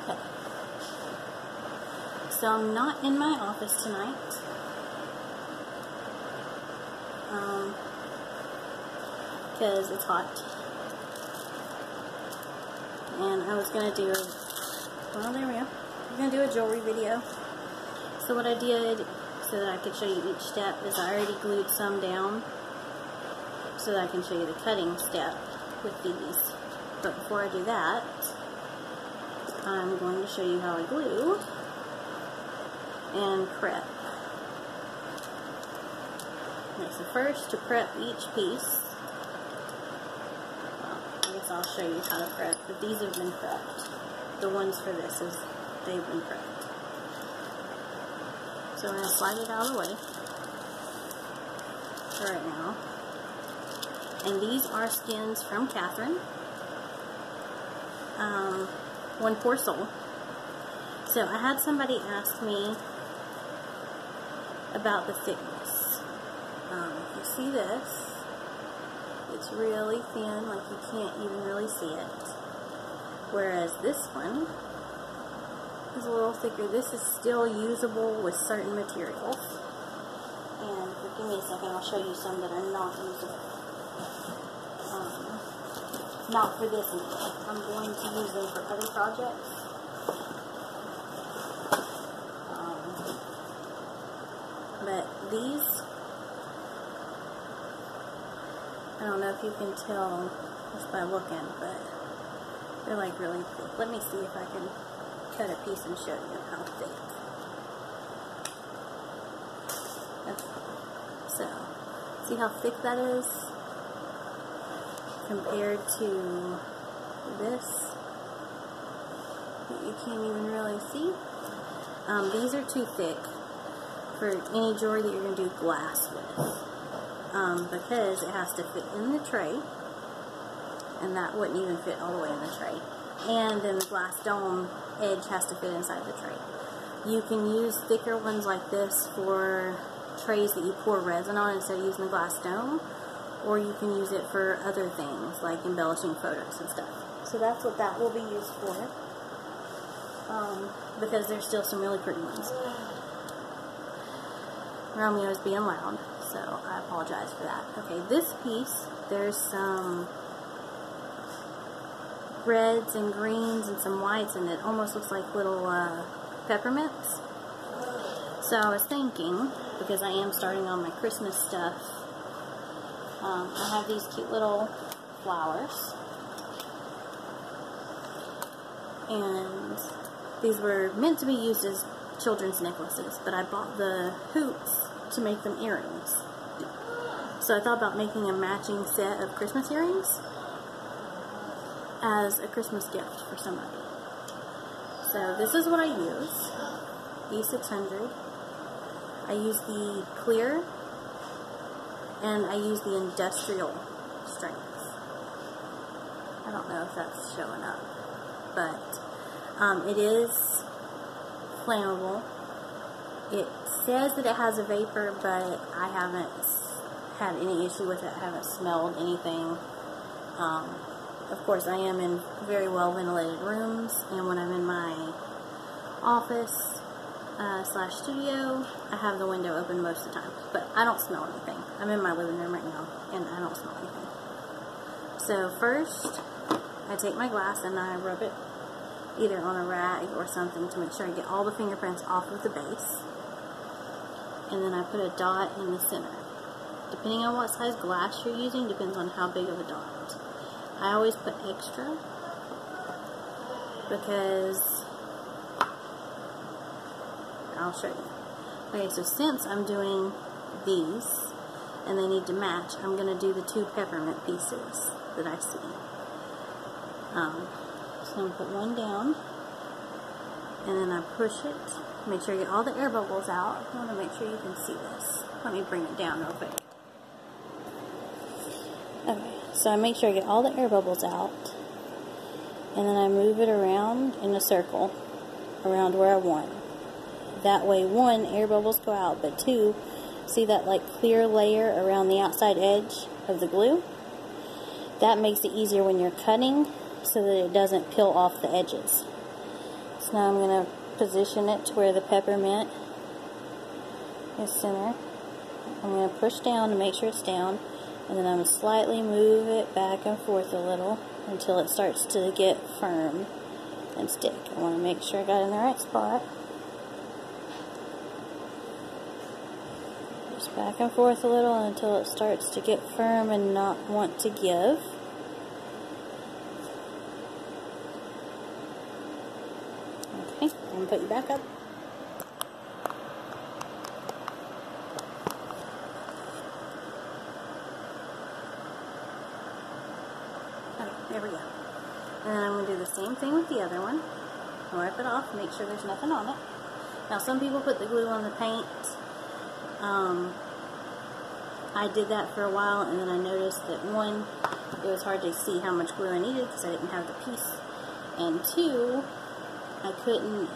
Okay. So I'm not in my office tonight. Because it's hot. And I was going to do, well, there we go. I'm going to do a jewelry video. So what I did, so that I could show you each step, is I already glued some down so that I can show you the cutting step with these. But before I do that, I'm going to show you how I glue and prep. Okay, so first, to prep each piece, well, I guess I'll show you how to prep, but these have been prepped. The ones for this, they've been prepped. So we're going to slide it out of the way for right now. And these are skins from Catherine. One Poor Soul. So I had somebody ask me about the thickness. If you see this, it's really thin, like you can't even really see it. Whereas this one is a little thicker. This is still usable with certain materials. And give me a second, I'll show you some that are not usable. Not for this anyway. I'm going to use them for other projects. But these, I don't know if you can tell just by looking, but they're like really thick. Let me see if I can cut a piece and show you how thick. Okay. So, see how thick that is compared to this that you can't even really see. These are too thick for any jewelry that you're going to do glass with, because it has to fit in the tray, and that wouldn't even fit all the way in the tray. And then the glass dome edge has to fit inside the tray. You can use thicker ones like this for trays that you pour resin on instead of using the glass dome, or you can use it for other things like embellishing photos and stuff. So that's what that will be used for, because there's still some really pretty ones. Romeo is being loud, so I apologize for that. Okay, this piece, there's some reds and greens and some whites, and it almost looks like little peppermints. So I was thinking, because I am starting on my Christmas stuff, I have these cute little flowers, and these were meant to be used as children's necklaces, but I bought the hoops to make them earrings. So I thought about making a matching set of Christmas earrings as a Christmas gift for somebody. So this is what I use. E600. I use the clear, and I use the industrial strength. I don't know if that's showing up, but it is flammable. It says that it has a vapor, but I haven't had any issue with it. I haven't smelled anything. Of course, I am in very well ventilated rooms, and when I'm in my office slash studio, I have the window open most of the time, but I don't smell anything. I'm in my living room right now, and I don't smell anything. So first, I take my glass and I rub it either on a rag or something to make sure I get all the fingerprints off of the base, and then I put a dot in the center. Depending on what size glass you're using, depends on how big of a dot. I always put extra, because I'll show you. Okay, so since I'm doing these, and they need to match, I'm going to do the two peppermint pieces that I see. So I'm going to put one down, and then I push it, make sure I get all the air bubbles out. I want to make sure you can see this. Let me bring it down real quick. Okay, so I make sure I get all the air bubbles out, and then I move it around in a circle around where I want. That way, one, air bubbles go out, but two, see that like clear layer around the outside edge of the glue? That makes it easier when you're cutting so that it doesn't peel off the edges. So now I'm going to position it to where the peppermint is center. I'm going to push down to make sure it's down, and then I'm going to slightly move it back and forth a little until it starts to get firm and stick. I want to make sure I got in the right spot. Just back and forth a little until it starts to get firm and not want to give. Okay, I'm going to put you back up. Okay, there we go. And then I'm going to do the same thing with the other one. Wipe it off, make sure there's nothing on it. Now some people put the glue on the paint. I did that for a while, and then I noticed that one, it was hard to see how much glue I needed because I didn't have the piece, and two, I couldn't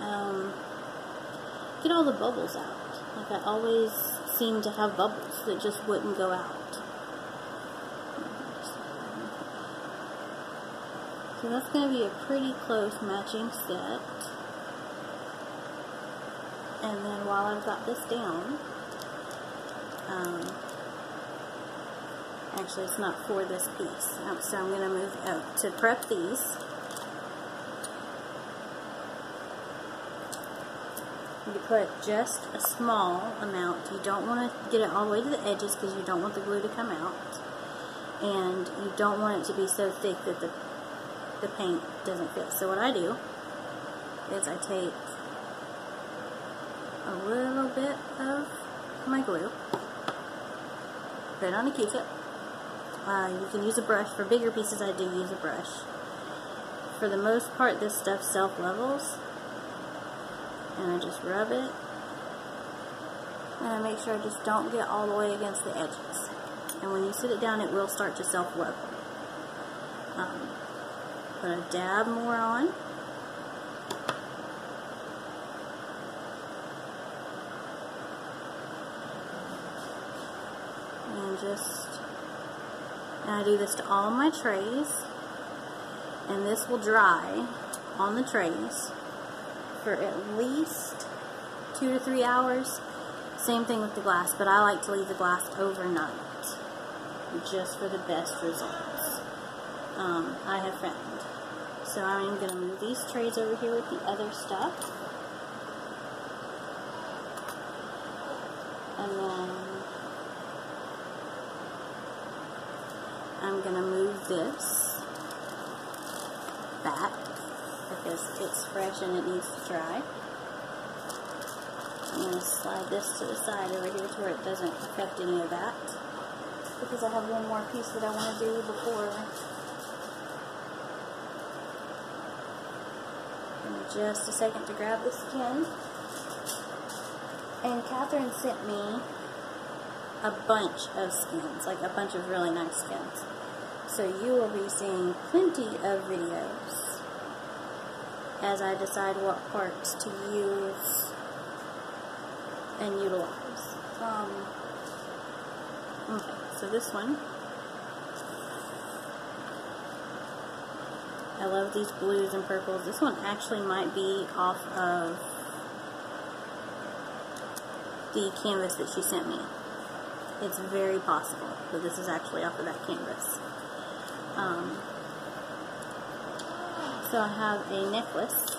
get all the bubbles out. Like I always seemed to have bubbles that just wouldn't go out. So that's going to be a pretty close matching set. And then while I've got this down, actually it's not for this piece, so I'm going to move out to prep these. You put just a small amount. You don't want to get it all the way to the edges because you don't want the glue to come out, and you don't want it to be so thick that the paint doesn't fit. So what I do is I take a little bit of my glue, put it on a Q-tip. You can use a brush. For bigger pieces I do use a brush. For the most part this stuff self-levels, and I just rub it, and I make sure I just don't get all the way against the edges. And when you sit it down, it will start to self-level. Put a dab more on. And I do this to all of my trays, and this will dry on the trays for at least 2 to 3 hours. Same thing with the glass, but I like to leave the glass overnight just for the best results, I have found. So I'm going to move these trays over here with the other stuff, and then I'm going to move this back because it's fresh and it needs to dry. I'm going to slide this to the side over here to where it doesn't affect any of that, because I have one more piece that I want to do before. Give me just a second to grab the skin. And Catherine sent me a bunch of skins, like a bunch of really nice skins. So you will be seeing plenty of videos as I decide what parts to use and utilize. Okay, so this one, I love these blues and purples. This one actually might be off of the canvas that she sent me. It's very possible that this is actually off of that canvas. So I have a necklace